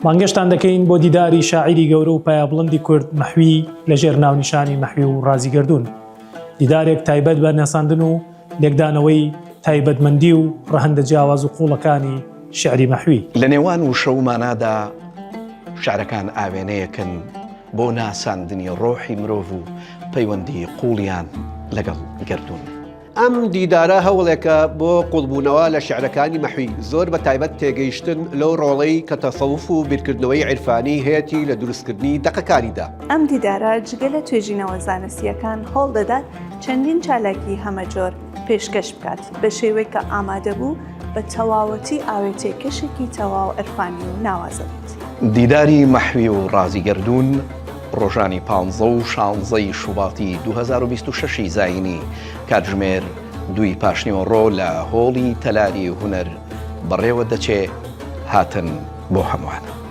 مانگەشتان دەکەین بۆ دیداری شاعیری گەورە و پایابڵندی کورد مەحوی لەژێر ناونیشانی مەحوی و ڕازیگەردوون. دیدارێک تایبەت بە نەساندن و لێکدانەوەی تایبەتمەندی و ڕەهەندە جیاواز و قوڵەکانی شعری مەحوی. لە نێوان و شەومانادا شعرەکان ئاوێنەیەکن بۆ ناساندنی ڕۆحی مرۆڤ و پەیوەندی قوڵیان لەگەڵ گەردوون. ئەم دیدارە هەوڵێکە بۆ قوڵبوونەوە لە شعرەکانی مەحوی زۆر بە تایبەت تێگەیشتن لەو ڕۆڵەی کە تەسەوف و بیرکردنەوەی عیرفانی هەیەی لە دروستکردنی دەقەکانیدا. ئەم دیدارە جگە لە توێژینەوە زانستیەکان هەوڵ دەدات چەندین چالاکی هەمەجۆر پێشکەش بکات بە شێوەیە کە ئامادە بوو بە تەواوەتی ئاوێتێکەشێکی تەواو عیرفانی و ناوازە بێت. دیداری مەحوی و ڕازیگەردوون ڕۆژانی 15 و 16 شوباتی 2026 زاینی کاتژمێر 2 پاشنیوەڕۆ لە هۆڵی تەلاری هونەر بەڕێوە دەچێ هاتن بۆ هەمووان.